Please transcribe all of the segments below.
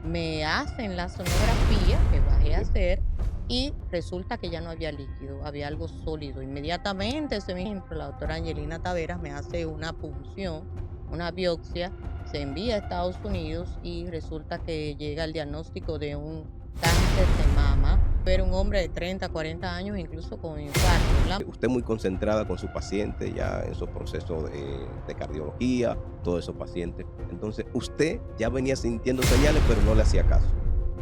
Me hacen la sonografía que bajé a Sí. hacer y resulta que ya no había líquido, había algo sólido. Inmediatamente, ese mismo, la doctora Angelina Taveras me hace una punción, una biopsia, se envía a Estados Unidos y resulta que llega el diagnóstico de un cáncer de mama. Era un hombre de 30, 40 años, incluso con infarto. Usted muy concentrada con su paciente ya en su proceso de cardiología, todos esos pacientes. Entonces, usted ya venía sintiendo señales, pero no le hacía caso.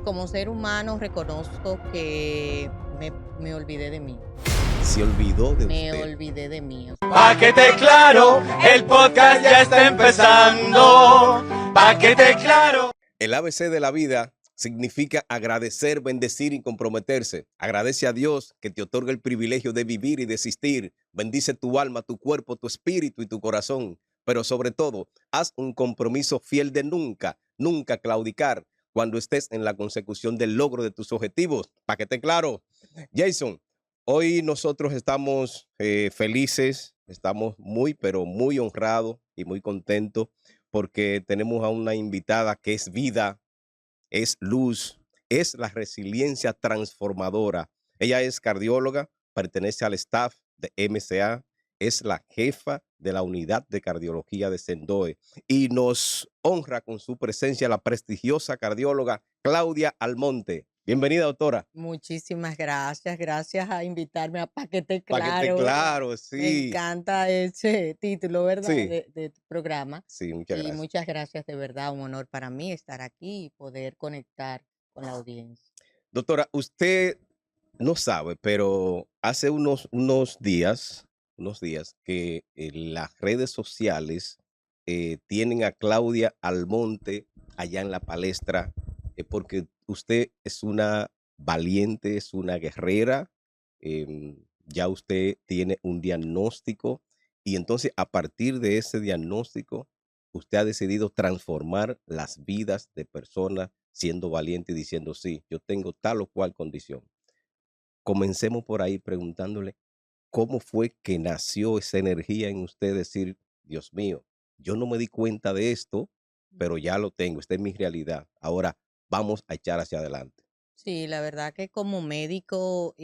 Como ser humano reconozco que me olvidé de mí. Se olvidó de Me usted. olvidé de mí. Pa' que te claro, el podcast ya está empezando. Pa' que te claro. El ABC de la vida significa agradecer, bendecir y comprometerse. Agradece a Dios que te otorga el privilegio de vivir y de existir. Bendice tu alma, tu cuerpo, tu espíritu y tu corazón. Pero sobre todo, haz un compromiso fiel de nunca, nunca claudicar cuando estés en la consecución del logro de tus objetivos. Para que esté claro, Jason, hoy nosotros estamos felices, estamos muy, pero muy honrados y muy contentos porque tenemos a una invitada que es vida, es luz, es la resiliencia transformadora. Ella es cardióloga, pertenece al staff de MCA, es la jefa de la unidad de cardiología de Sendoe y nos honra con su presencia la prestigiosa cardióloga Claudia Almonte. Bienvenida, doctora. Muchísimas gracias, gracias a invitarme a Paquete Paquete Claro. claro, Me sí, encanta ese título, ¿verdad? sí, De tu programa. sí, muchas Y gracias. muchas gracias, de verdad, un honor para mí estar aquí y poder conectar con la audiencia. Doctora, usted no sabe, pero hace unos días que las redes sociales tienen a Claudia Almonte allá en la palestra, porque usted es una valiente, es una guerrera, ya usted tiene un diagnóstico y entonces a partir de ese diagnóstico, usted ha decidido transformar las vidas de personas siendo valiente y diciendo, sí, yo tengo tal o cual condición. Comencemos por ahí preguntándole, ¿cómo fue que nació esa energía en usted decir, Dios mío, yo no me di cuenta de esto, pero ya lo tengo, esta es mi realidad. Ahora vamos a echar hacia adelante. Sí, la verdad que como médico,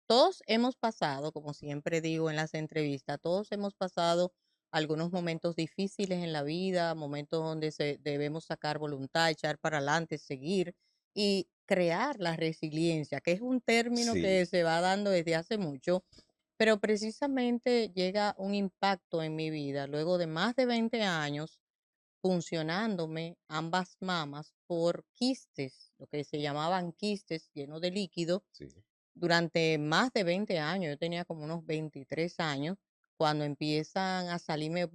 todos hemos pasado, como siempre digo en las entrevistas, todos hemos pasado algunos momentos difíciles en la vida, momentos donde debemos sacar voluntad, echar para adelante, seguir y crear la resiliencia, que es un término Sí, que se va dando desde hace mucho, pero precisamente llega un impacto en mi vida luego de más de 20 años funcionándome ambas mamas por quistes, lo que se llamaban quistes llenos de líquido sí, durante más de 20 años. Yo tenía como unos 23 años cuando empiezan a salirme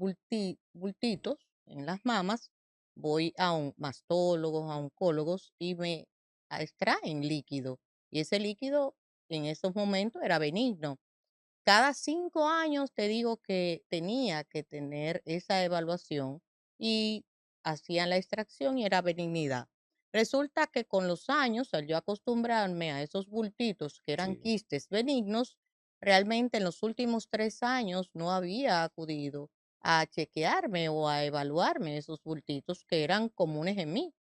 bultitos en las mamas. Voy a un mastólogo, a oncólogos y me extraen líquido. Y ese líquido en esos momentos era benigno. Cada 5 años te digo que tenía que tener esa evaluación y hacían la extracción y era benignidad. Resulta que con los años, al yo acostumbrarme a esos bultitos que eran sí. quistes benignos, realmente en los últimos 3 años no había acudido a chequearme o a evaluarme esos bultitos que eran comunes en mí.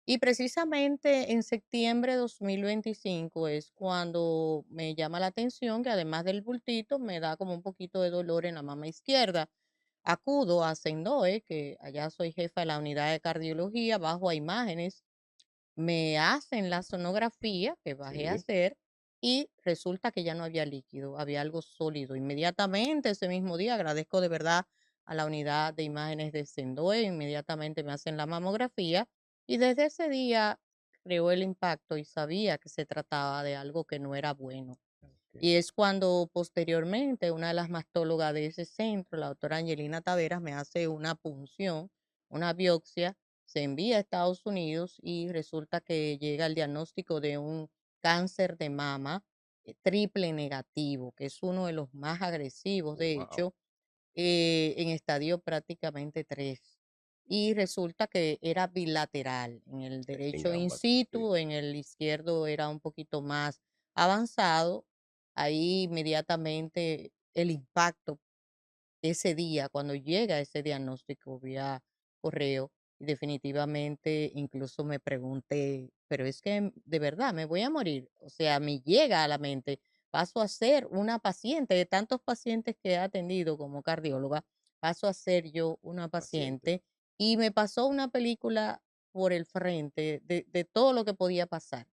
Y precisamente en septiembre de 2025 es cuando me llama la atención que además del bultito me da como un poquito de dolor en la mama izquierda. Acudo a Sendoe, que allá soy jefa de la unidad de cardiología, bajo a imágenes, me hacen la sonografía que bajé a Sí, hacer y resulta que ya no había líquido, había algo sólido. Inmediatamente ese mismo día agradezco de verdad a la unidad de imágenes de Sendoe, inmediatamente me hacen la mamografía y desde ese día creó el impacto y sabía que se trataba de algo que no era bueno. ok. Y es cuando posteriormente una de las mastólogas de ese centro, la doctora Angelina Taveras, me hace una punción, una biopsia, se envía a Estados Unidos y resulta que llega el diagnóstico de un cáncer de mama triple negativo, que es uno de los más agresivos, de Wow, hecho, en estadio prácticamente 3. Y resulta que era bilateral, en el en derecho in ambas. Sí, situ, en el izquierdo era un poquito más avanzado. Ahí inmediatamente el impacto ese día, cuando llega ese diagnóstico vía correo, y definitivamente incluso me pregunté, pero es que de verdad me voy a morir. O sea, me llega a la mente, paso a ser una paciente de tantos pacientes que he atendido como cardióloga, paso a ser yo una Paciente. paciente y me pasó una película por el frente de todo lo que podía pasar.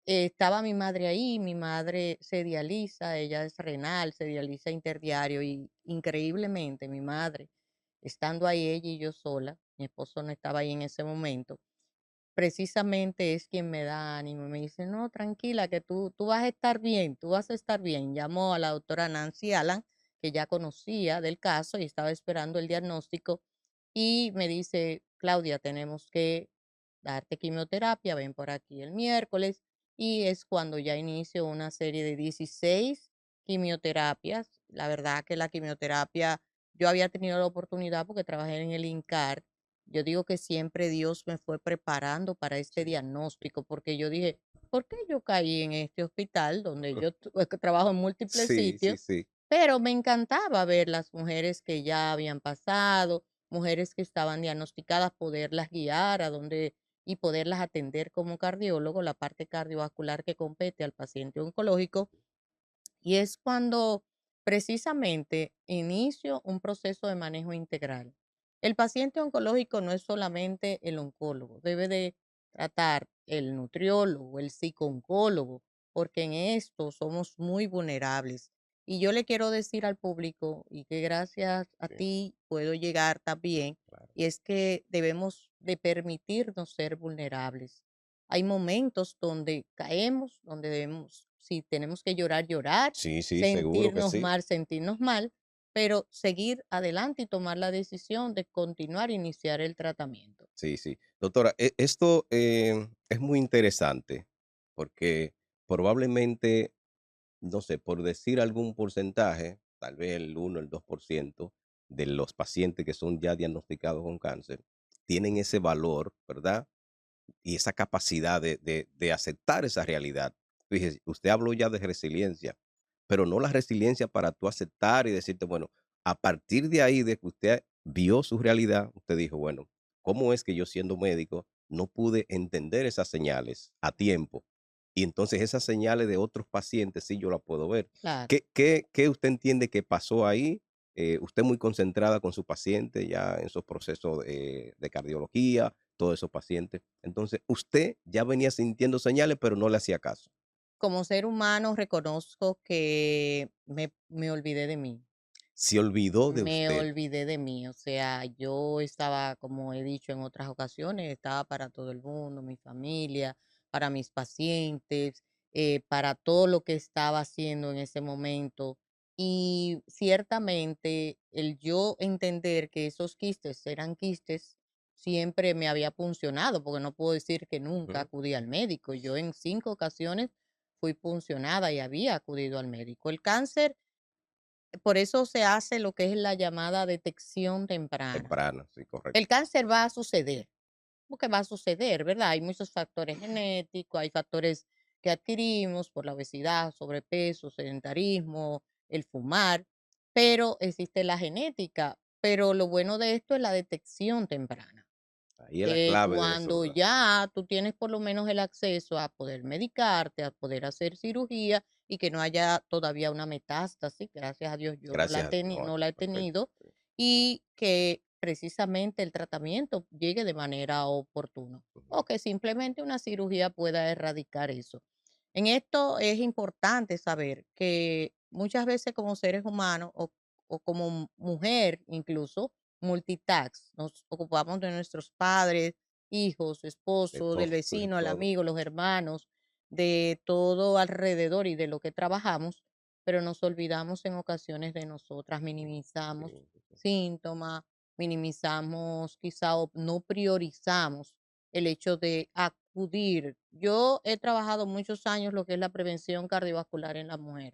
Estaba mi madre ahí, mi madre se dializa, ella es renal, se dializa interdiario y increíblemente mi madre, estando ahí ella y yo sola, mi esposo no estaba ahí en ese momento, precisamente es quien me da ánimo, me dice, no, tranquila, que tú vas a estar bien, tú vas a estar bien. Llamó a la doctora Nancy Allan, que ya conocía del caso y estaba esperando el diagnóstico, y me dice, Claudia, tenemos que darte quimioterapia, ven por aquí el miércoles, y es cuando ya inicio una serie de 16 quimioterapias. La verdad que la quimioterapia, yo había tenido la oportunidad porque trabajé en el INCAR. Yo digo que siempre Dios me fue preparando para este Sí. diagnóstico, porque yo dije, ¿por qué yo caí en este hospital donde yo es que trabajo en múltiples Sí, sí, sitios? sí. Pero me encantaba ver las mujeres que ya habían pasado, mujeres que estaban diagnosticadas, poderlas guiar a donde y poderlas atender como cardiólogo, la parte cardiovascular que compete al paciente oncológico. Y es cuando precisamente inicio un proceso de manejo integral. El paciente oncológico no es solamente el oncólogo, debe de tratar el nutriólogo, el psicooncólogo, porque en esto somos muy vulnerables. Y yo le quiero decir al público, y que gracias a Sí, ti puedo llegar también, claro. y es que debemos de permitirnos ser vulnerables. Hay momentos donde caemos, donde debemos, si tenemos que llorar, llorar, Sí, sí, seguro que sí. sentirnos mal, pero seguir adelante y tomar la decisión de continuar e iniciar el tratamiento. Sí, sí. Doctora, esto es muy interesante porque probablemente, no sé, por decir algún porcentaje, tal vez el 1, el 2% de los pacientes que son ya diagnosticados con cáncer, tienen ese valor, ¿verdad? Y esa capacidad de aceptar esa realidad. Fíjese, usted habló ya de resiliencia, pero no la resiliencia para tú aceptar y decirte, bueno, a partir de ahí, de que usted vio su realidad, usted dijo, bueno, ¿cómo es que yo siendo médico no pude entender esas señales a tiempo? Y entonces esas señales de otros pacientes sí yo la puedo ver. Claro. ¿Qué usted entiende que pasó ahí? Usted muy concentrada con su paciente ya en su proceso de cardiología, todos esos pacientes. Entonces, usted ya venía sintiendo señales, pero no le hacía caso. Como ser humano reconozco que me olvidé de mí. Se olvidó de Me usted. olvidé de mí, o sea, yo estaba, como he dicho en otras ocasiones, estaba para todo el mundo, mi familia, para mis pacientes, para todo lo que estaba haciendo en ese momento. Y ciertamente el yo entender que esos quistes eran quistes siempre me había funcionado, porque no puedo decir que nunca Ujú. acudí al médico. Yo en 5 ocasiones fui puncionada y había acudido al médico. El cáncer por eso se hace lo que es la llamada detección temprana. Temprano, sí, El correcto. cáncer va a suceder, porque va a suceder, ¿verdad? Hay muchos factores genéticos, hay factores que adquirimos por la obesidad, sobrepeso, sedentarismo, el fumar, pero existe la genética. Pero lo bueno de esto es la detección temprana, Ahí es la que clave de eso, cuando ¿verdad? ya tú tienes por lo menos el acceso a poder medicarte, a poder hacer cirugía y que no haya todavía una metástasis, gracias a Dios yo Gracias a Dios. No, no la he perfecto. tenido, Sí. y que precisamente el tratamiento llegue de manera oportuna Ujú. o que simplemente una cirugía pueda erradicar eso. En esto es importante saber que muchas veces como seres humanos o como mujer incluso, multitask. Nos ocupamos de nuestros padres, hijos, De esposo, del todo, de vecino, el todo. amigo, los hermanos, de todo alrededor y de lo que trabajamos, pero nos olvidamos en ocasiones de nosotras, Sí, minimizamos sí, sí. síntomas, minimizamos quizá o no priorizamos el hecho de acudir. Yo he trabajado muchos años lo que es la prevención cardiovascular en la mujer.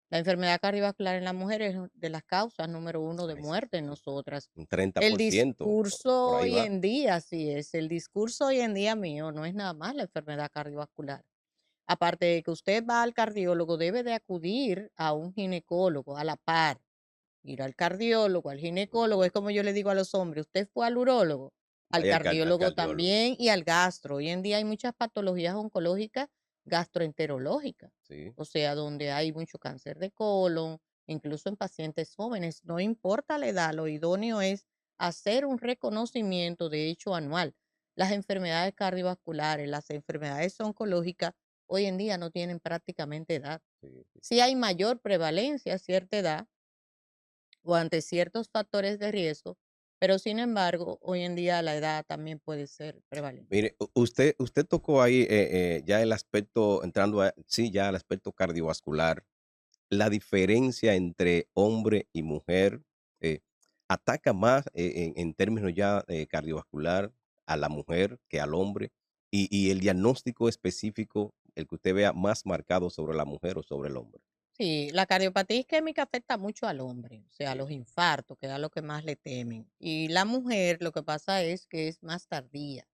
La enfermedad cardiovascular en la mujer es de las causas número uno de Ay, sí, muerte sí, en sí. nosotras. Un treinta El por ciento discurso por ahí hoy va. en día, así es, el discurso hoy en día mío no es nada más la enfermedad cardiovascular. Aparte de que usted va al cardiólogo, debe de acudir a un ginecólogo a la par. Ir al cardiólogo, al ginecólogo, es como yo le digo a los hombres, usted fue al urólogo. al Vaya al cardiólogo cardiólogo. también y al gastro. Hoy en día hay muchas patologías oncológicas gastroenterológicas, Sí. o sea, donde hay mucho cáncer de colon, incluso en pacientes jóvenes. No importa la edad, lo idóneo es hacer un reconocimiento, de hecho, anual. Las enfermedades cardiovasculares, las enfermedades oncológicas, hoy en día no tienen prácticamente edad. Sí, sí. Sí hay mayor prevalencia a cierta edad o ante ciertos factores de riesgo, pero sin embargo, hoy en día la edad también puede ser prevalente. Mire, usted tocó ahí ya el aspecto, entrando sí, ya el aspecto cardiovascular, la diferencia entre hombre y mujer, eh, ataca más en términos ya cardiovascular a la mujer que al hombre, y el diagnóstico específico, el que usted vea más marcado sobre la mujer o sobre el hombre. Sí, la cardiopatía isquémica afecta mucho al hombre, o sea, Sí, los infartos, que es a lo que más le temen. Y la mujer, lo que pasa es que es más tardía.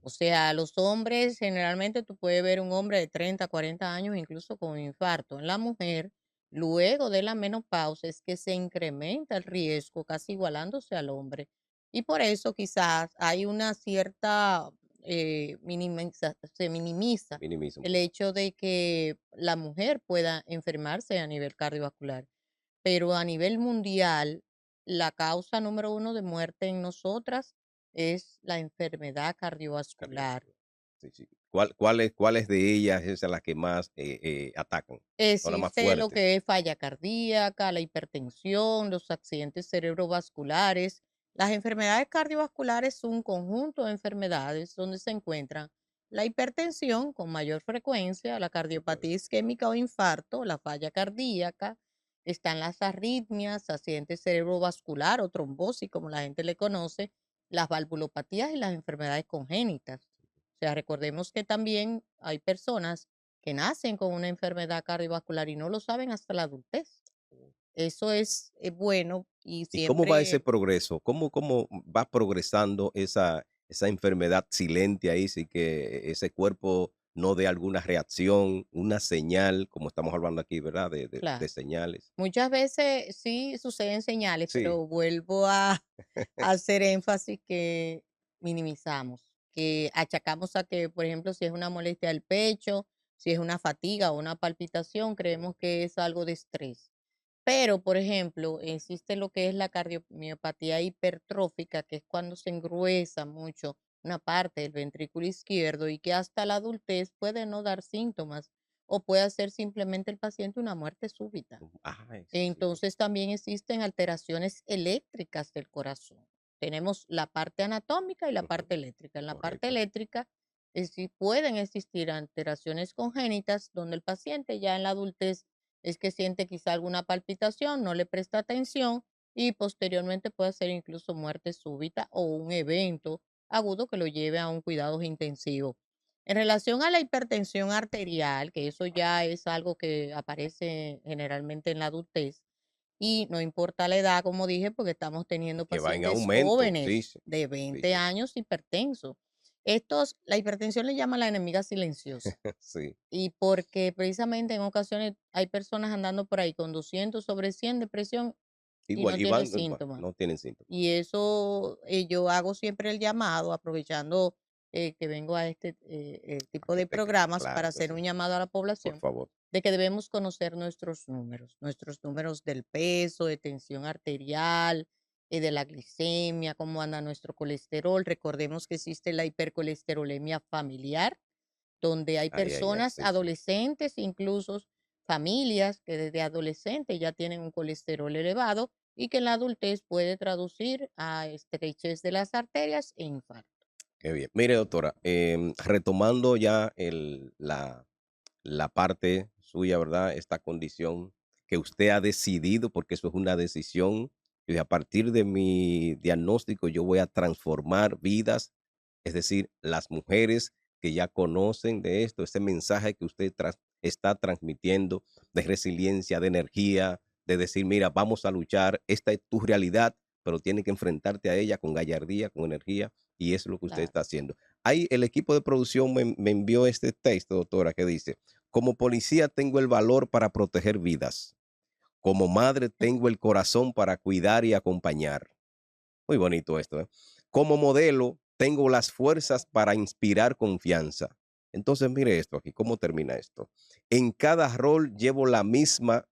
O sea, los hombres, generalmente tú puedes ver un hombre de 30, 40 años incluso con infarto. En la mujer, luego de la menopausia, es que se incrementa el riesgo, casi igualándose al hombre. Y por eso quizás hay una cierta, se minimiza minimiza un el poco. hecho de que la mujer pueda enfermarse a nivel cardiovascular. Pero a nivel mundial, la causa número uno de muerte en nosotras es la enfermedad cardiovascular. Cardiovascular. Sí, sí. ¿Cuáles de ellas es a las que más atacan? Son las más Existe lo fuertes. que es falla cardíaca, la hipertensión, los accidentes cerebrovasculares. Las enfermedades cardiovasculares son un conjunto de enfermedades donde se encuentran la hipertensión con mayor frecuencia, la cardiopatía isquémica o infarto, la falla cardíaca, están las arritmias, accidentes cerebrovascular o trombosis, como la gente le conoce, las valvulopatías y las enfermedades congénitas. O sea, recordemos que también hay personas que nacen con una enfermedad cardiovascular y no lo saben hasta la adultez. Eso es bueno y ¿Y cómo va ese siempre, progreso? ¿Cómo va progresando esa enfermedad silente ahí, sí que ese cuerpo no dé alguna reacción, una señal, como estamos hablando aquí, ¿verdad? De claro, señales. muchas veces sí suceden señales, Sí, pero vuelvo a hacer énfasis que minimizamos, que achacamos a que, por ejemplo, si es una molestia del pecho, si es una fatiga o una palpitación, creemos que es algo de estrés. Pero, por ejemplo, existe lo que es la cardiomiopatía hipertrófica, que es cuando se engruesa mucho una parte del ventrículo izquierdo y que hasta la adultez puede no dar síntomas o puede hacer simplemente el paciente una muerte súbita. sí, sí, sí, Entonces también existen alteraciones eléctricas del corazón. Tenemos la parte anatómica y la ujú, parte eléctrica. En la parte correcto. eléctrica sí pueden existir alteraciones congénitas donde el paciente ya en la adultez es que siente quizá alguna palpitación, no le presta atención y posteriormente puede ser incluso muerte súbita o un evento agudo que lo lleve a un cuidado intensivo. En relación a la hipertensión arterial, que eso ya es algo que aparece generalmente en la adultez, y no importa la edad, como dije, porque estamos teniendo Que va en pacientes aumento, sí, jóvenes sí, de sí, 20 sí, años hipertensos. Estos, la hipertensión le llama la enemiga silenciosa. sí. Y porque precisamente en ocasiones hay personas andando por ahí con 200 sobre 100 de presión y Igual, no y tiene van, síntomas. no tienen síntomas. Y eso, yo hago siempre el llamado, aprovechando que vengo a este tipo de programas para Claro que hacer un sí, llamado a la por población favor. de que debemos conocer nuestros números del peso, de tensión arterial, de la glicemia, cómo anda nuestro colesterol. Recordemos que existe la hipercolesterolemia familiar, donde hay Ay, ay, ay, personas, sí, sí. adolescentes, incluso familias que desde adolescentes ya tienen un colesterol elevado y que en la adultez puede traducir a estrechez de las arterias e infarto. Qué bien. Mire, doctora, retomando ya la parte suya, ¿verdad? Esta condición que usted ha decidido, porque eso es una decisión, y a partir de mi diagnóstico yo voy a transformar vidas, es decir, las mujeres que ya conocen de esto, ese mensaje que usted está transmitiendo de resiliencia, de energía, de decir, mira, vamos a luchar, esta es tu realidad, pero tienes que enfrentarte a ella con gallardía, con energía, y eso es lo que usted Claro. está haciendo. Ahí el equipo de producción me envió este texto, doctora, que dice, como policía tengo el valor para proteger vidas. Como madre tengo el corazón para cuidar y acompañar. Muy bonito esto, ¿eh? Como modelo, tengo las fuerzas para inspirar confianza. Entonces, mire esto aquí, ¿cómo termina esto? En cada rol llevo la misma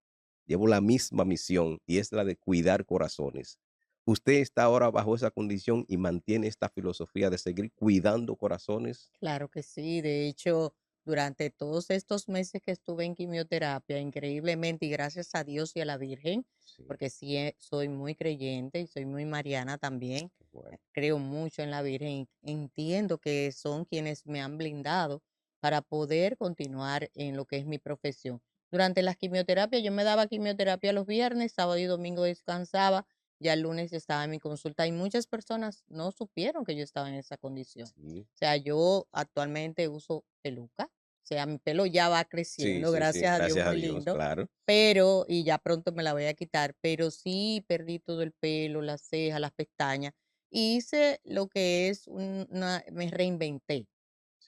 misión y es la de cuidar corazones. Usted está ahora bajo esa condición y mantiene esta filosofía de seguir cuidando corazones. Claro que sí. De hecho, durante todos estos meses que estuve en quimioterapia, increíblemente, y gracias a Dios y a la Virgen, Sí, porque sí soy muy creyente y soy muy mariana también, qué bueno. creo mucho en la Virgen, y entiendo que son quienes me han blindado para poder continuar en lo que es mi profesión. Durante las quimioterapias, yo me daba quimioterapia los viernes, sábado y domingo descansaba, ya el lunes estaba en mi consulta y muchas personas no supieron que yo estaba en esa condición. Sí, O sea, yo actualmente uso peluca, o sea, mi pelo ya va sí, creciendo, sí, sí, gracias a Dios, gracias a muy Dios, lindo, claro. pero, y ya pronto me la voy a quitar, pero sí perdí todo el pelo, las cejas, las pestañas, y hice lo que es me reinventé.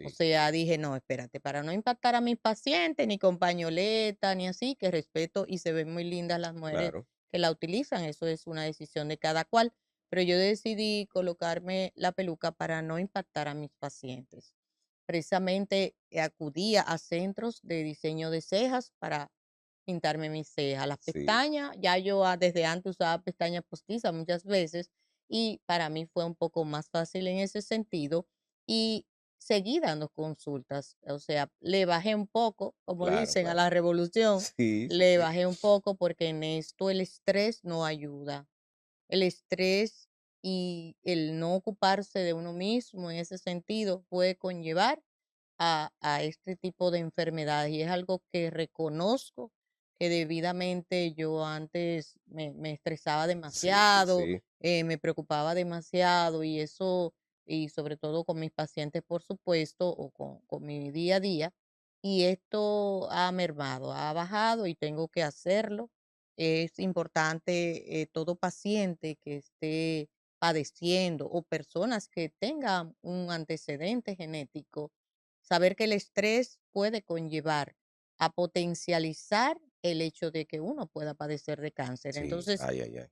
O Sí, sea, dije, no, espérate, para no impactar a mis pacientes, ni con pañoleta, ni así, que respeto y se ven muy lindas las mujeres claro. que la utilizan, eso es una decisión de cada cual, pero yo decidí colocarme la peluca para no impactar a mis pacientes. Precisamente acudía a centros de diseño de cejas para pintarme mis cejas. Las Sí, pestañas, ya yo desde antes usaba pestañas postizas muchas veces y para mí fue un poco más fácil en ese sentido y seguí dando consultas. O sea, le bajé un poco, como claro, dicen, a claro. la revolución, Sí, sí, le sí. bajé un poco porque en esto el estrés no ayuda. El estrés y el no ocuparse de uno mismo en ese sentido puede conllevar a este tipo de enfermedades y es algo que reconozco que debidamente yo antes me estresaba Sí, sí, demasiado, sí. me preocupaba demasiado y eso, y sobre todo con mis pacientes, por supuesto, o con mi día a día, y esto ha mermado, ha bajado y tengo que hacerlo. Es importante todo paciente que esté padeciendo o personas que tengan un antecedente genético, saber que el estrés puede conllevar a potencializar el hecho de que uno pueda padecer de cáncer. Sí, Entonces, ay, ay, ay.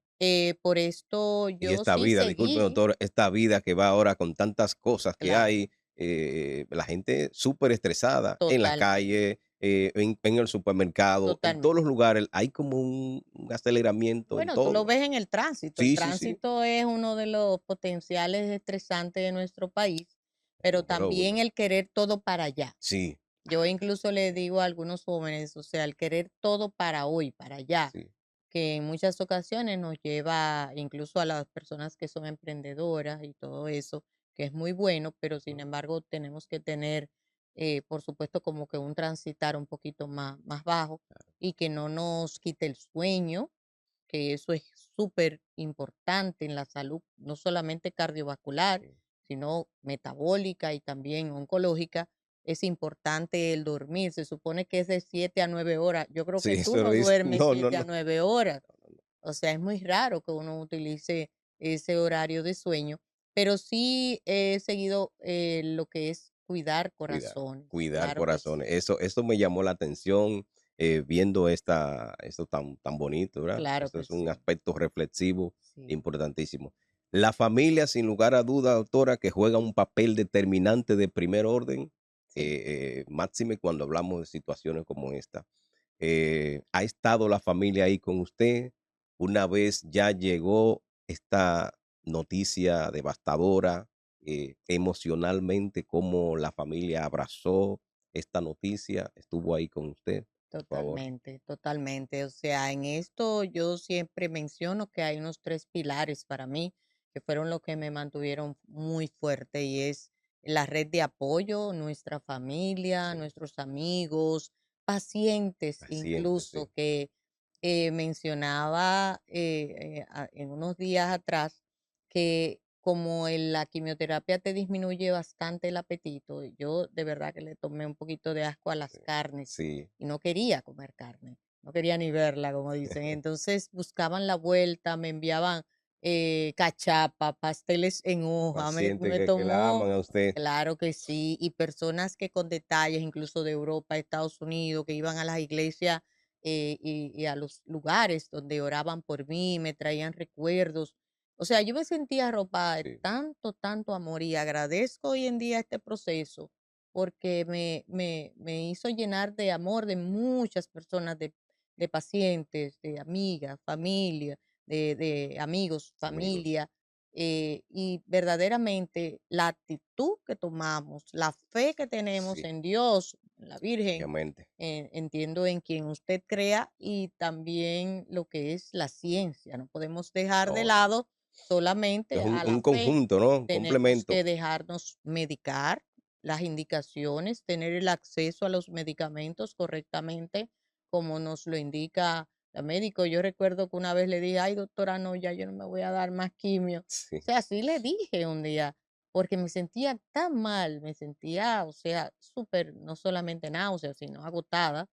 por esto Y yo esta sí vida, disculpe, seguí, doctor, esta vida que va ahora con tantas cosas que claro, hay, la gente súper estresada en la totalmente, calle, en el supermercado, en todos los totalmente. lugares, hay como un aceleramiento en Bueno, tú lo todo. ves en el tránsito. El Sí, sí, sí, tránsito es uno de los potenciales estresantes de nuestro país, pero pero también el querer todo para allá. sí, Yo incluso le digo a algunos jóvenes, o sea, el querer todo para hoy, para allá, sí, que en muchas ocasiones nos lleva incluso a las personas que son emprendedoras y todo eso, que es muy bueno, pero sin mm, embargo tenemos que tener, por supuesto, como que un transitar un poquito más bajo y que no nos quite el sueño, que eso es súper importante en la salud, no solamente cardiovascular, sí. sino metabólica y también oncológica. Es importante el dormir, se supone que es de 7 a 9 horas. Yo creo Sí, que tú eso lo no dice, duermes no, no, 7 a no. 9 horas. O sea, es muy raro que uno utilice ese horario de sueño, pero sí he seguido lo que es cuidar Cuidar, corazones. cuidar Claro que corazones. sí, Eso me llamó la atención, viendo esto tan bonito, ¿verdad? claro Esto que es un sí, aspecto reflexivo sí, importantísimo. La familia, sin lugar a duda, doctora, que juega un papel determinante de primer orden, sí. máxime cuando hablamos de situaciones como esta. ¿Ha estado la familia ahí con usted? Una vez ya llegó esta noticia devastadora, emocionalmente, cómo la familia abrazó esta noticia, estuvo ahí con usted, por favor. Totalmente, totalmente. O sea, en esto yo siempre menciono que hay unos tres pilares para mí que fueron los que me mantuvieron muy fuerte y es la red de apoyo, nuestra familia, Sí, nuestros amigos, pacientes paciente, incluso sí, que mencionaba en unos días atrás que como la quimioterapia te disminuye bastante el apetito, yo de verdad que le tomé un poquito de asco a las sí, carnes sí, y no quería comer carne, no quería ni verla, como dicen. Entonces buscaban la vuelta, me enviaban cachapa, pasteles en hoja, paciente me que la aman tomó, a usted. claro que sí, y personas que con detalles, incluso de Europa, Estados Unidos, que iban a las iglesias y a los lugares donde oraban por mí, me traían recuerdos. O sea, yo me sentía arropada de sí, tanto, tanto amor y agradezco hoy en día este proceso porque me hizo llenar de amor de muchas personas, de pacientes, de amigas, familia, de amigos, amigos, familia. Y verdaderamente la actitud que tomamos, la fe que tenemos sí, en Dios, en la Virgen, obviamente, entiendo en quien usted crea y también lo que es la ciencia. No podemos dejar de no, no, lado solamente es a la un fe. conjunto, ¿no? Un Tenemos complemento, que dejarnos medicar, las indicaciones, tener el acceso a los medicamentos correctamente, como nos lo indica la médico. Yo recuerdo que una vez le dije, ay doctora, no, ya yo no me voy a dar más quimio. sí, O sea, así le dije un día, porque me sentía tan mal, me sentía, o sea, súper, no solamente náusea, sino agotada.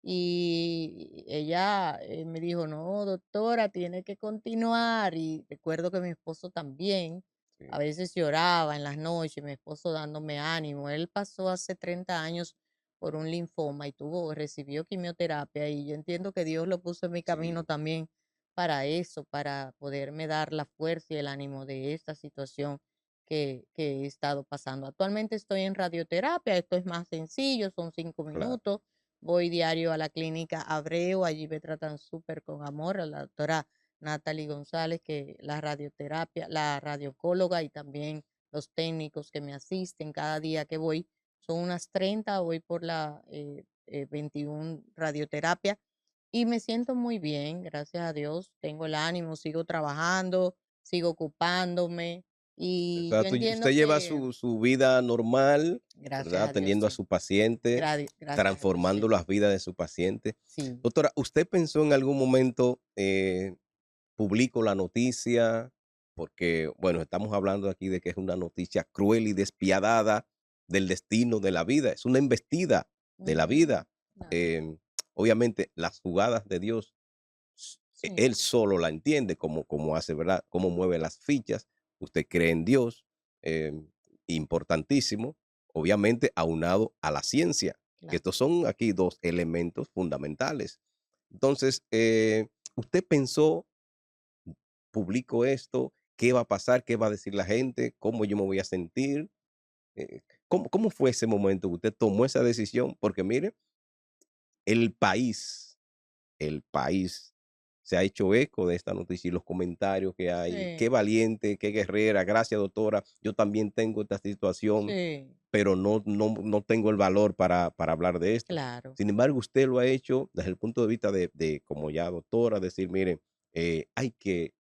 Y ella me dijo, no, doctora, tiene que continuar. Y recuerdo que mi esposo también, a sí, veces lloraba en las noches, mi esposo dándome ánimo. Él pasó hace 30 años por un linfoma y recibió quimioterapia y yo entiendo que Dios lo puso en mi camino sí, también para eso, para poderme dar la fuerza y el ánimo de esta situación que he estado pasando. Actualmente estoy en radioterapia, esto es más sencillo, son cinco claro, minutos. Voy diario a la clínica Abreu, allí me tratan súper con amor, a la doctora Natalie González, que la radioterapia, la radiocóloga y también los técnicos que me asisten cada día que voy, son unas 30, voy por la 21 radioterapia y me siento muy bien, gracias a Dios, tengo el ánimo, sigo trabajando, sigo ocupándome o y sea, yo entiendo usted lleva que, su vida normal, gracias ¿verdad? a Dios, Atendiendo a sí, su paciente, gracias a Dios, transformando sí, las vidas de su paciente. sí. Doctora, ¿usted pensó en algún momento, publico la noticia? Porque, bueno, estamos hablando aquí de que es una noticia cruel y despiadada del destino de la vida, es una embestida de la Ujú, vida. claro. Em, Obviamente, las jugadas de Dios él Sí, solo la entiende, como hace, ¿verdad? Cómo mueve las fichas. Usted cree en Dios, importantísimo, obviamente aunado a la ciencia, que claro. estos son aquí dos elementos fundamentales. Entonces, usted pensó, publico esto, ¿qué va a pasar? ¿Qué va a decir la gente? ¿Cómo yo me voy a sentir? ¿Cómo fue ese momento que usted tomó esa decisión? Porque mire, el país el país se ha hecho eco de esta noticia y los comentarios que hay. Qué Sí, valiente, qué guerrera. Gracias, doctora. Yo también tengo esta situación, sí, pero no tengo el valor para hablar de esto. claro, Sin embargo, usted lo ha hecho desde el punto de vista de como ya doctora, decir, mire, hay que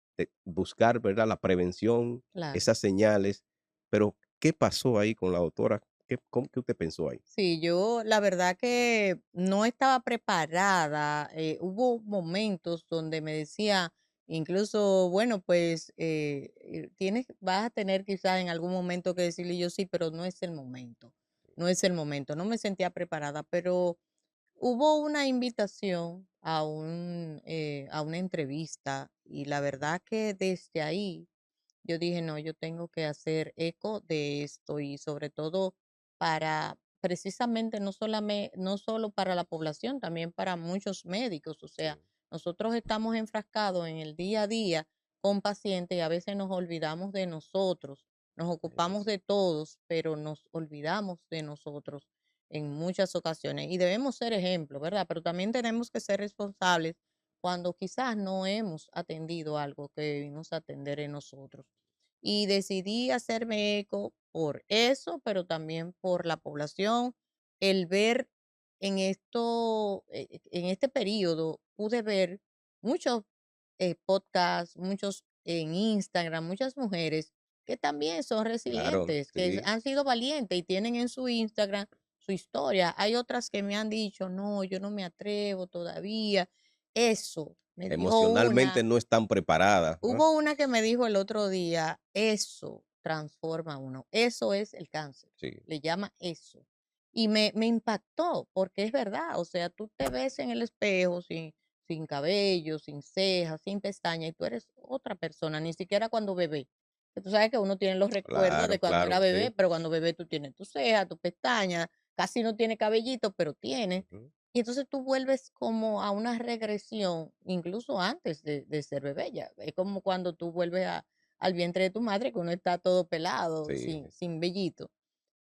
buscar, ¿verdad? La prevención, claro. esas señales. Pero, ¿qué pasó ahí con la doctora? ¿Qué usted pensó ahí? Sí, yo la verdad que no estaba preparada. Hubo momentos donde me decía, incluso, bueno, pues vas a tener quizás en algún momento que decirle yo sí, pero no es el momento. No es el momento. No me sentía preparada, pero hubo una invitación a una entrevista y la verdad que desde ahí yo dije, no, yo tengo que hacer eco de esto y sobre todo para precisamente no solo para la población, también para muchos médicos. O Sí, sea, nosotros estamos enfrascados en el día a día con pacientes y a veces nos olvidamos de nosotros, nos ocupamos es de todos, pero nos olvidamos de nosotros en muchas ocasiones y debemos ser ejemplo, ¿verdad? Pero también tenemos que ser responsables cuando quizás no hemos atendido algo que debimos atender en nosotros. Y decidí hacerme eco por eso, pero también por la población, el ver en este periodo, pude ver muchos podcasts, muchos en Instagram, muchas mujeres que también son claro, resilientes, que sí. han sido valientes y tienen en su Instagram su historia. Hay otras que me han dicho, no, yo no me atrevo todavía. Eso, me dijo Emocionalmente una. no están preparadas, ¿no? Hubo una que me dijo el otro día, eso transforma a uno, eso es el cáncer, Sí, le llama eso. Y me impactó, porque es verdad, o sea, tú te ves en el espejo sin cabello, sin cejas, sin pestañas, y tú eres otra persona, ni siquiera cuando bebé. Que tú sabes que uno tiene los recuerdos de claro, cuando era claro, bebé, sí. pero cuando bebé tú tienes tus cejas, tus pestañas, casi no tiene cabellito, pero tiene. Ujú. Y entonces tú vuelves como a una regresión, incluso antes de ser bebé ya. Es como cuando tú vuelves al vientre de tu madre, que uno está todo pelado, Sí, sin vellito.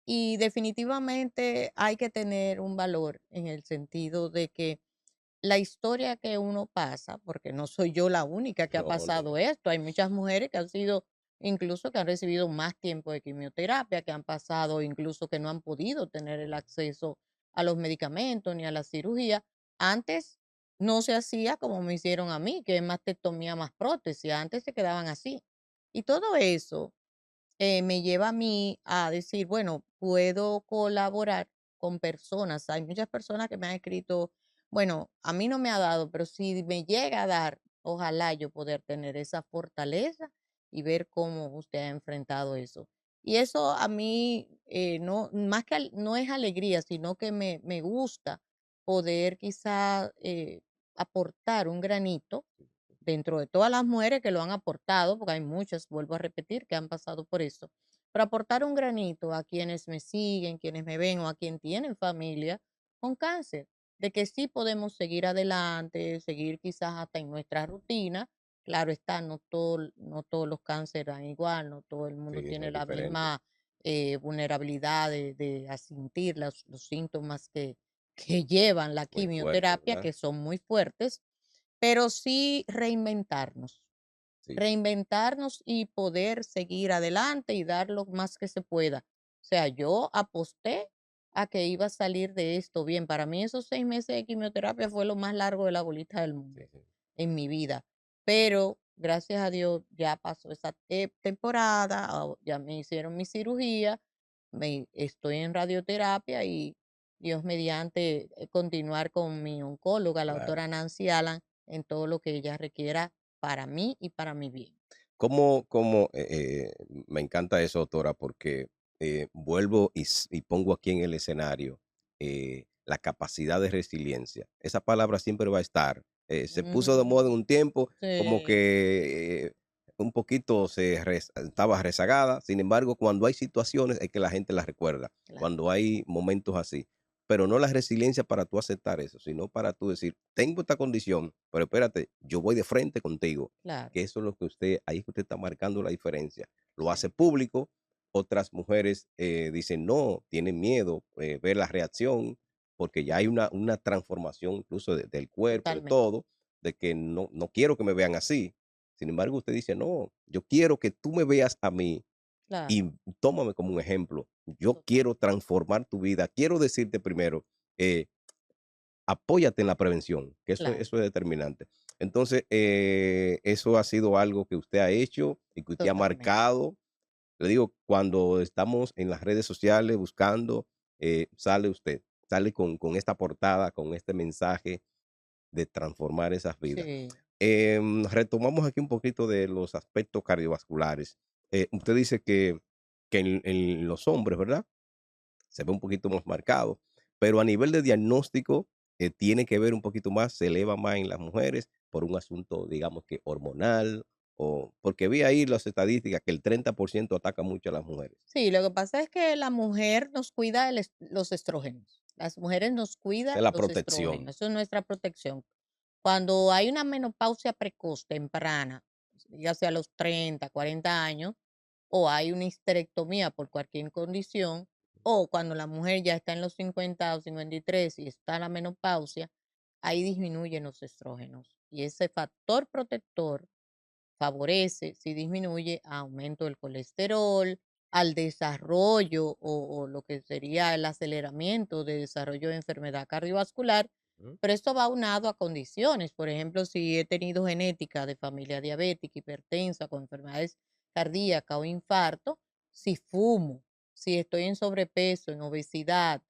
Y definitivamente hay que tener un valor en el sentido de que la historia que uno pasa, porque no soy yo la única que ha no, no, pasado esto, hay muchas mujeres que han sido, incluso que han recibido más tiempo de quimioterapia, que han pasado, incluso que no han podido tener el acceso a los medicamentos ni a la cirugía. Antes no se hacía como me hicieron a mí, que es mastectomía más prótesis, antes se quedaban así. Y todo eso me lleva a mí a decir, bueno, puedo colaborar con personas. Hay muchas personas que me han escrito, bueno, a mí no me ha dado, pero si me llega a dar, ojalá yo poder tener esa fortaleza y ver cómo usted ha enfrentado eso. Y eso a mí no, más que no es alegría, sino que me gusta poder quizá aportar un granito dentro de todas las mujeres que lo han aportado, porque hay muchas, vuelvo a repetir, que han pasado por eso, pero aportar un granito a quienes me siguen, quienes me ven o a quien tienen familia con cáncer, de que sí podemos seguir adelante, seguir quizás hasta en nuestra rutina. Claro está, no todos los cánceres dan igual, no todo el mundo sí, tiene es la diferente, misma vulnerabilidad de a sentir los síntomas que llevan la muy fuerte, quimioterapia, ¿verdad? que son muy fuertes, pero sí reinventarnos, Sí, reinventarnos y poder seguir adelante y dar lo más que se pueda. O sea, yo aposté a que iba a salir de esto bien. Para mí esos 6 meses de quimioterapia fue lo más largo de la bolita del sí, mundo sí. en mi vida. Pero gracias a Dios ya pasó esa temporada, ya me hicieron mi cirugía, estoy en radioterapia y Dios mediante continuar con mi oncóloga, la Claro. doctora Nancy Alan, en todo lo que ella requiera para mí y para mi bien. Me encanta eso, doctora, porque vuelvo y pongo aquí en el escenario la capacidad de resiliencia. Esa palabra siempre va a estar. Se puso de Ujú. moda en un tiempo, como Sí, que un poquito estaba rezagada. Sin embargo, cuando hay situaciones es que la gente las recuerda, claro, cuando hay momentos así. Pero no la resiliencia para tú aceptar eso, sino para tú decir, tengo esta condición, pero espérate, yo voy de frente contigo, claro, que eso es lo que usted, ahí es que usted está marcando la diferencia. Lo hace sí, público, otras mujeres dicen no, tienen miedo, ver la reacción, porque ya hay una transformación incluso del cuerpo, de totalmente, todo, de que no, no quiero que me vean así. Sin embargo, usted dice, no, yo quiero que tú me veas a mí claro, y tómame como un ejemplo. Yo total, quiero transformar tu vida. Quiero decirte primero, eh, apóyate en la prevención, que claro, eso es determinante. Entonces, eso ha sido algo que usted ha hecho y que usted ha totalmente. marcado. Le digo, cuando estamos en las redes sociales buscando, sale usted, sale con esta portada, con este mensaje de transformar esas vidas. Sí, Retomamos aquí un poquito de los aspectos cardiovasculares. Usted dice que en los hombres, ¿verdad? Se ve un poquito más marcado, pero a nivel de diagnóstico, tiene que ver un poquito más, se eleva más en las mujeres por un asunto, digamos que hormonal, o porque vi ahí las estadísticas que el 30% ataca mucho a las mujeres. sí, lo que pasa es que la mujer nos cuida los estrógenos. Las mujeres nos Esa es cuida la los estrógenos. protección. Eso es nuestra protección. Cuando hay una menopausia precoz, temprana, ya sea a los 30, 40 años, o hay una histerectomía por cualquier condición, o cuando la mujer ya está en los 50 o 53 y está en la menopausia, ahí disminuyen los estrógenos. Y ese factor protector favorece, si disminuye, a aumento del colesterol, al desarrollo o lo que sería el aceleramiento de desarrollo de enfermedad cardiovascular, Ujú. pero esto va aunado a condiciones. Por ejemplo, si he tenido genética de familia diabética, hipertensa, con enfermedades cardíacas o infarto, si fumo, si estoy en sobrepeso, en obesidad,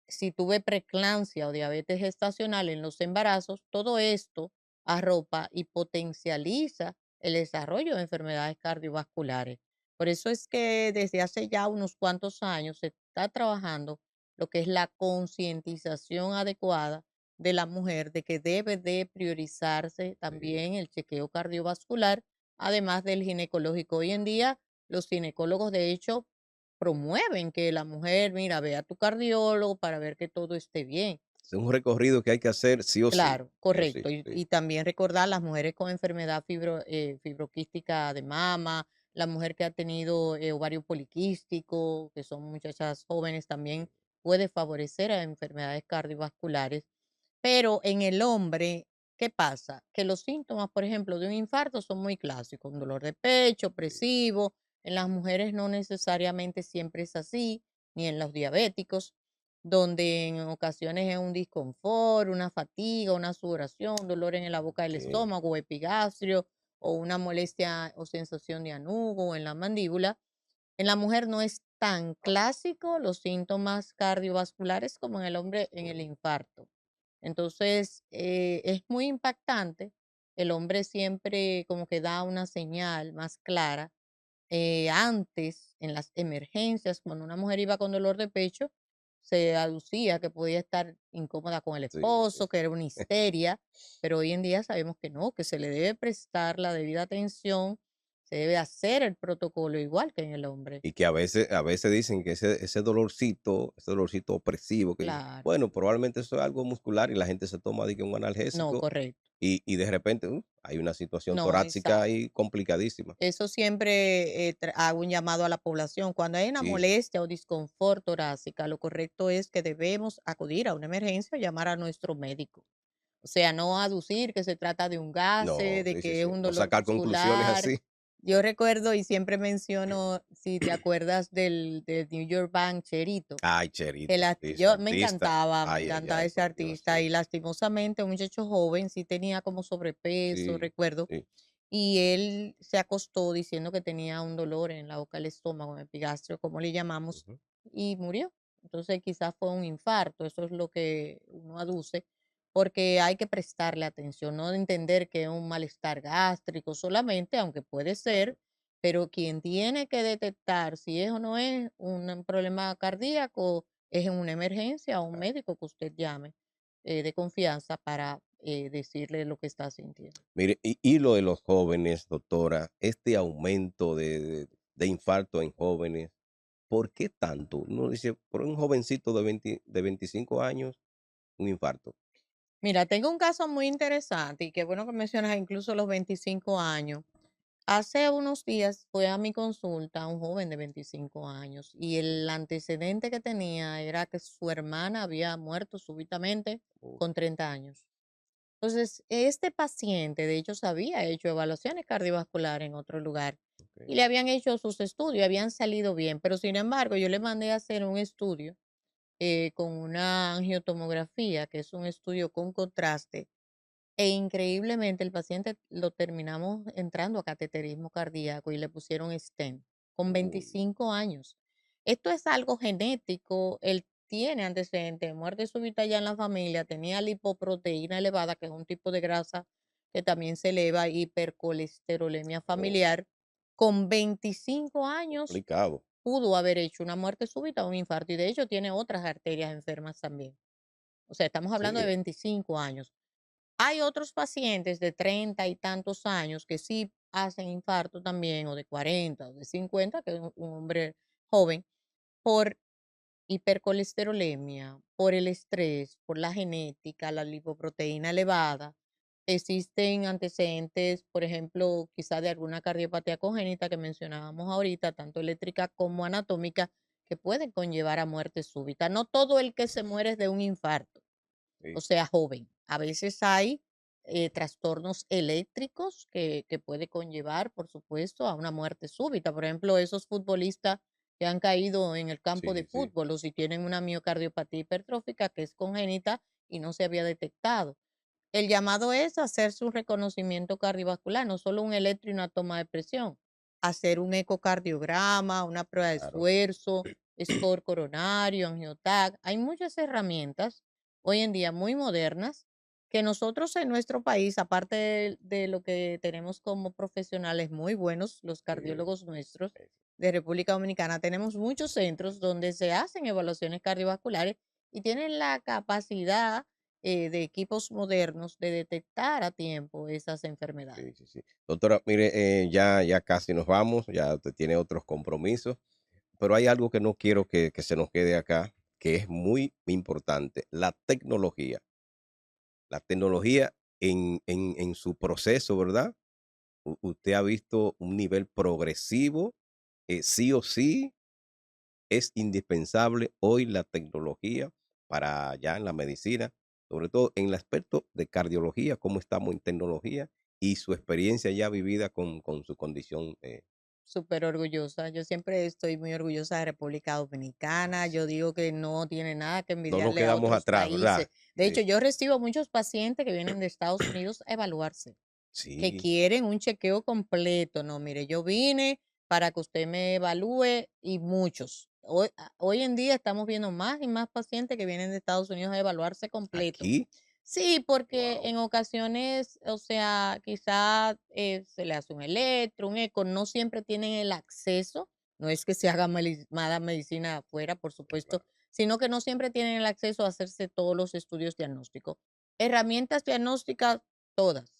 si tuve preeclampsia o diabetes gestacional en los embarazos, todo esto arropa y potencializa el desarrollo de enfermedades cardiovasculares. Por eso es que desde hace ya unos cuantos años se está trabajando lo que es la concientización adecuada de la mujer de que debe de priorizarse Sí, también el chequeo cardiovascular, además del ginecológico. Hoy en día los ginecólogos, de hecho, promueven que la mujer, mira, ve a tu cardiólogo para ver que todo esté bien. Es un recorrido que hay que hacer sí o sí. Claro, Sí o sí, correcto. sí. Y también recordar las mujeres con enfermedad fibroquística de mama, la mujer que ha tenido ovario poliquístico, que son muchachas jóvenes, también puede favorecer a enfermedades cardiovasculares. Pero en el hombre, ¿qué pasa? Que los síntomas, por ejemplo, de un infarto son muy clásicos, un dolor de pecho, Sí, opresivo. En las mujeres no necesariamente siempre es así, ni en los diabéticos, donde en ocasiones es un disconfort, una fatiga, una sudoración, dolor en la boca del sí, estómago o epigastrio, o una molestia o sensación de anugo en la mandíbula. En la mujer no es tan clásico los síntomas cardiovasculares como en el hombre en el mm, infarto. Entonces, es muy impactante. El hombre siempre como que da una señal más clara. Antes, en las emergencias, cuando una mujer iba con dolor de pecho, se aducía que podía estar incómoda con el sí. esposo, que era una histeria, pero hoy en día sabemos que no, que se le debe prestar la debida atención, se debe hacer el protocolo igual que en el hombre. Y que a veces dicen que ese dolorcito opresivo que, Claro, bueno, probablemente eso es algo muscular y la gente se toma de que un no, analgésico correcto. y de repente, hay una situación No, torácica exacto. ahí complicadísima. Eso siempre hago un llamado a la población. Cuando hay una Sí, molestia o disconfort torácica, lo correcto es que debemos acudir a una emergencia o llamar a nuestro médico. O sea, no aducir que se trata de un gase, no, de sí, sí, que es sí. un No dolor sacar conclusiones muscular. así. Yo recuerdo y siempre menciono, si te acuerdas del New York Bank Cherito, Ay, que Cherito, sí, ese yo artista. me Ay, ay, encantaba ay, ese por Dios, artista sí. y lastimosamente un muchacho joven sí tenía como sobrepeso, Sí, recuerdo, sí. y él se acostó diciendo que tenía un dolor en la boca del estómago, en el epigastrio, como le llamamos, Ujú. y murió. Entonces quizás fue un infarto, eso es lo que uno aduce, porque hay que prestarle atención, no entender que es un malestar gástrico solamente, aunque puede Claro, ser, pero quien tiene que detectar si es o no es un problema cardíaco es en una emergencia a un claro. médico que usted llame de confianza para decirle lo que está sintiendo. Mire, y lo de los jóvenes, doctora, este aumento de infarto en jóvenes, ¿por qué tanto? Uno dice, por un jovencito de 25 años, un infarto. Mira, tengo un caso muy interesante y qué bueno que mencionas incluso los 25 años. Hace unos días fue a mi consulta un joven de 25 años y Mm, el antecedente que tenía era que su hermana había muerto súbitamente uf, con 30 años. Entonces, este paciente, de hecho, se había hecho evaluaciones cardiovasculares en otro lugar y okey. le habían hecho sus estudios, habían salido bien, pero sin embargo, yo le mandé a hacer un estudio con una angiotomografía, que es un estudio con contraste, e increíblemente el paciente lo terminamos entrando a cateterismo cardíaco y le pusieron stent con Uy, 25 años. Esto es algo genético, él tiene antecedentes de muerte súbita ya en la familia, tenía lipoproteína elevada, que es un tipo de grasa que también se eleva, hipercolesterolemia oh, familiar. Con 25 años complicado. pudo haber hecho una muerte súbita o un infarto y de hecho tiene otras arterias enfermas también. O sea, estamos hablando de Sí, 25 años. Hay otros pacientes de 30 y tantos años que sí hacen infarto también, o de 40 o de 50, que es un hombre joven, por hipercolesterolemia, por el estrés, por la genética, la lipoproteína elevada. Existen antecedentes, por ejemplo, quizá de alguna cardiopatía congénita que mencionábamos ahorita, tanto eléctrica como anatómica, que pueden conllevar a muerte súbita. No todo el que se muere es de un infarto, o sí, sea, joven. A veces hay trastornos eléctricos que puede conllevar, por supuesto, a una muerte súbita. Por ejemplo, esos futbolistas que han caído en el campo sí, de sí, sí, fútbol o si tienen una miocardiopatía hipertrófica que es congénita y no se había detectado. El llamado es hacerse un reconocimiento cardiovascular, no solo un electro y una toma de presión, hacer un ecocardiograma, una prueba de claro. esfuerzo, score coronario, angiotac. Hay muchas herramientas hoy en día muy modernas que nosotros en nuestro país, aparte de lo que tenemos como profesionales muy buenos, los Sí, cardiólogos nuestros eso. de República Dominicana, tenemos muchos centros donde se hacen evaluaciones cardiovasculares y tienen la capacidad de equipos modernos de detectar a tiempo esas Sí, enfermedades. sí, sí. Doctora, mire, ya casi nos vamos, ya usted tiene otros compromisos, pero hay algo que no quiero que se nos quede acá. que es muy importante, la tecnología. La tecnología en su proceso, ¿verdad? Usted ha visto un nivel progresivo, sí o sí es indispensable hoy la tecnología para ya en la medicina, sobre todo en el aspecto de cardiología, cómo estamos en tecnología y su experiencia ya vivida con su condición. Súper orgullosa. Yo siempre estoy muy orgullosa de República Dominicana. Yo digo que no tiene nada que No nos envidiarle a quedamos otros atrás, países. ¿verdad? De hecho, Sí, yo recibo muchos pacientes que vienen de Estados Unidos a evaluarse, que sí, quieren un chequeo completo. No, mire, yo vine para que usted me evalúe y muchos. Hoy en día estamos viendo más y más pacientes que vienen de Estados Unidos a evaluarse completo. aquí, Sí, porque wow, en ocasiones, o sea, quizá se le hace un electro, un eco, no siempre tienen el acceso, no es que se haga mala medicina afuera, por supuesto, claro, sino que no siempre tienen el acceso a hacerse todos los estudios diagnósticos. Herramientas diagnósticas, todas,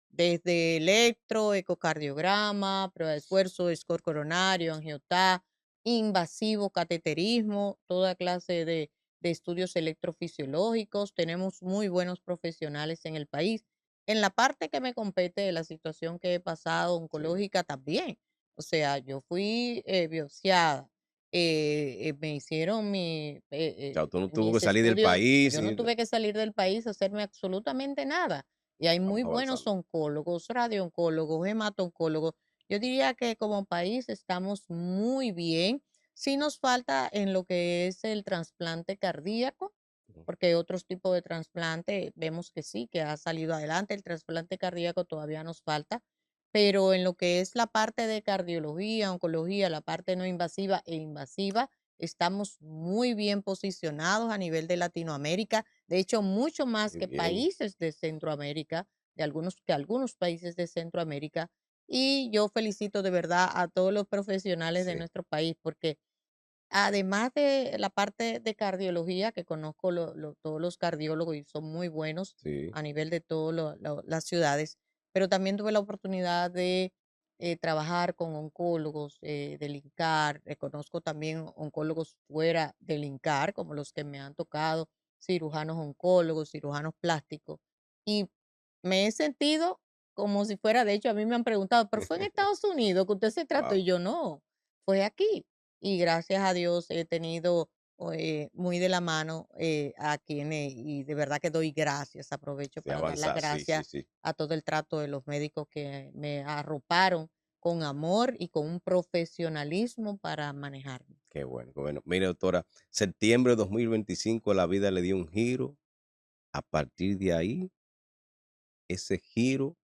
desde electro, ecocardiograma, prueba de esfuerzo, score coronario, angiotá, invasivo, cateterismo, toda clase de estudios electrofisiológicos. Tenemos muy buenos profesionales en el país. En la parte que me compete de la situación que he pasado, sí. oncológica también. O sea, yo fui biopsiada, me hicieron O sea, tú no tuvo que mis salir del estudios, país, yo no tuve que salir del país a hacerme absolutamente nada y hay muy vamos buenos avanzando. oncólogos, radiooncólogos, hematooncólogos. Yo diría que como país estamos muy bien. Sí nos falta en lo que es el trasplante cardíaco, Ujú, porque otros tipos de trasplante vemos que sí, que ha salido adelante. El trasplante cardíaco todavía nos falta, pero en lo que es la parte de cardiología, oncología, la parte no invasiva e invasiva, estamos muy bien posicionados a nivel de Latinoamérica. De hecho, mucho más muy que bien, países de Centroamérica, que algunos países de Centroamérica. Y yo felicito de verdad a todos los profesionales de sí, nuestro país, porque además de la parte de cardiología, que conozco todos los cardiólogos y son muy buenos sí, a nivel de todas las ciudades, pero también tuve la oportunidad de trabajar con oncólogos del INCAR. Conozco también oncólogos fuera del INCAR, como los que me han tocado, cirujanos oncólogos, cirujanos plásticos. Y me he sentido como si fuera, de hecho, a mí me han preguntado, pero fue en Estados Unidos que usted se trató wow, y yo no, fue aquí y gracias a Dios he tenido muy de la mano a quienes, y de verdad que doy gracias, aprovecho de para dar las avanzar, sí, sí, gracias sí. a todo el trato de los médicos que me arroparon con amor y con un profesionalismo para manejarme. Qué bueno, qué bueno. Mire, doctora, septiembre de 2025 la vida le dio un giro. A partir de ahí, ese giro,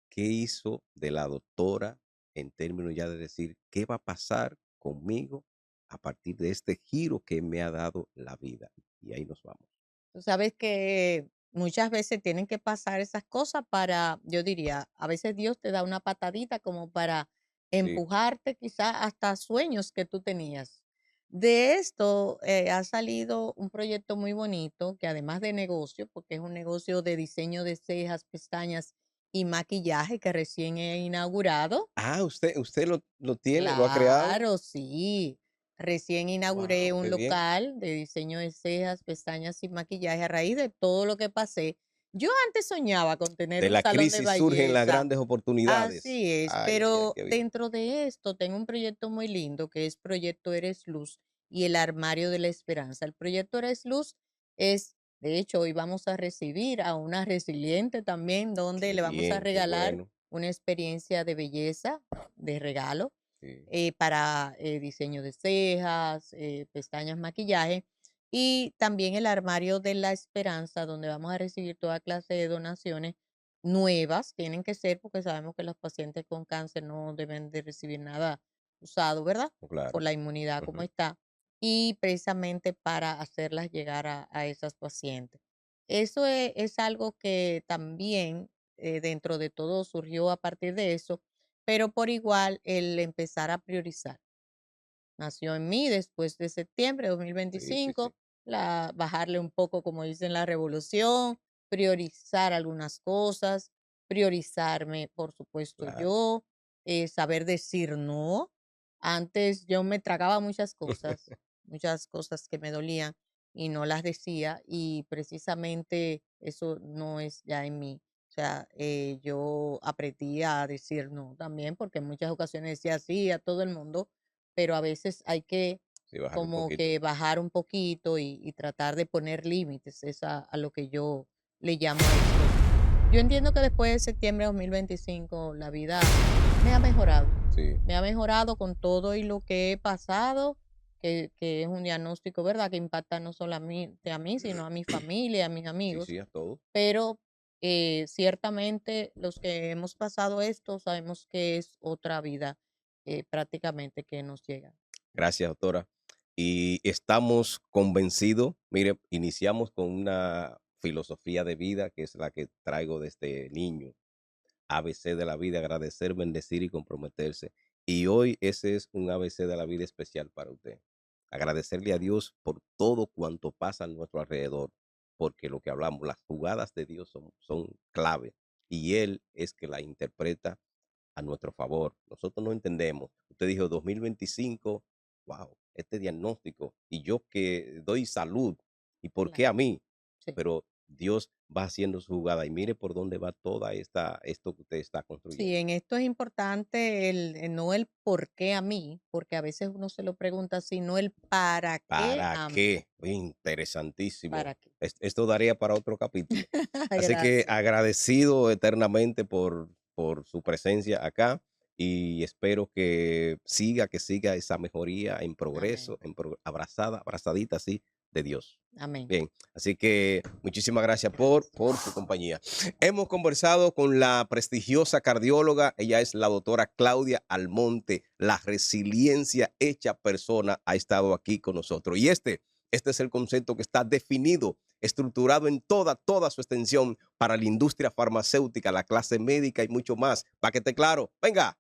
¿qué hizo de la doctora en términos ya de decir qué va a pasar conmigo a partir de este giro que me ha dado la vida? Y ahí nos vamos. Tú sabes que muchas veces tienen que pasar esas cosas para, yo diría, a veces Dios te da una patadita como para Sí. empujarte quizá hasta sueños que tú tenías. De esto ha salido un proyecto muy bonito que además de negocio, porque es un negocio de diseño de cejas, pestañas y maquillaje que recién he inaugurado. Ah, usted lo tiene, lo ha creado. Claro, sí. Recién inauguré Wow, un qué bien. local de diseño de cejas, pestañas y maquillaje a raíz de todo lo que pasé. Yo antes soñaba con tener De un la salón de crisis surgen las belleza, grandes oportunidades. así es, Ay, ay, ay, pero qué bien. dentro de esto tengo un proyecto muy lindo que es Proyecto Eres Luz y el Armario de la Esperanza. El Proyecto Eres Luz es, de hecho, hoy vamos a recibir a una resiliente también, donde Qué le vamos a bien, qué regalar bueno. una experiencia de belleza de regalo Sí, para diseño de cejas, pestañas, maquillaje. Y también el armario de la esperanza, donde vamos a recibir toda clase de donaciones nuevas. Tienen que ser porque sabemos que los pacientes con cáncer no deben de recibir nada usado, ¿verdad? Por claro. la inmunidad como Ujú. está. Y precisamente para hacerlas llegar a esas pacientes. Eso es algo que también dentro de todo surgió a partir de eso, pero por igual el empezar a priorizar. Nació en mí después de septiembre de dos mil Sí, sí, sí, veinticinco, bajarle un poco, como dicen la revolución, priorizar algunas cosas, priorizarme, por supuesto, claro. yo, saber decir no. Antes yo me tragaba muchas cosas. muchas cosas que me dolían y no las decía y precisamente eso no es ya en mí. O sea, yo aprendí a decir no también porque en muchas ocasiones decía sí a todo el mundo, pero a veces hay que Sí, bajar un como poquito. que bajar un poquito y tratar de poner límites, es a lo que yo le llamo esto. Yo entiendo que después de septiembre de 2025 la vida me ha mejorado. Sí, Me ha mejorado con todo y lo que he pasado, que es un diagnóstico, ¿verdad? Que impacta no solamente a mí, sino a mi familia, a mis sí, amigos. sí, a todo. Pero ciertamente los que hemos pasado esto sabemos que es otra vida prácticamente que nos llega. Gracias, doctora. Y estamos convencidos, mire, iniciamos con una filosofía de vida que es la que traigo desde niño. ABC de la vida, agradecer, bendecir y comprometerse. Y hoy ese es un ABC de la vida especial para usted. Agradecerle a Dios por todo cuanto pasa a nuestro alrededor, porque lo que hablamos, las jugadas de Dios son clave y Él es que la interpreta a nuestro favor. Nosotros no entendemos. Usted dijo 2025, wow, este diagnóstico y yo que doy salud, ¿y por qué Claro, a mí? sí. Pero Dios va haciendo su jugada y mire por dónde va toda esto que usted está Sí, construyendo. en esto es importante no el por qué a mí, porque a veces uno se lo pregunta, sino el para qué ¿Para a mí. qué? Interesantísimo. ¿Para qué? Esto daría para otro capítulo. Así que Gracias. agradecido eternamente por su presencia acá y espero que siga esa mejoría en Amén. progreso, abrazadita así de Dios. Amén. Bien, así que muchísimas gracias por su compañía. Hemos conversado con la prestigiosa cardióloga, ella es la doctora Claudia Almonte, la resiliencia hecha persona ha estado aquí con nosotros. Y este es el concepto que está definido, estructurado en toda su extensión para la industria farmacéutica, la clase médica y mucho más. Para que esté claro, venga.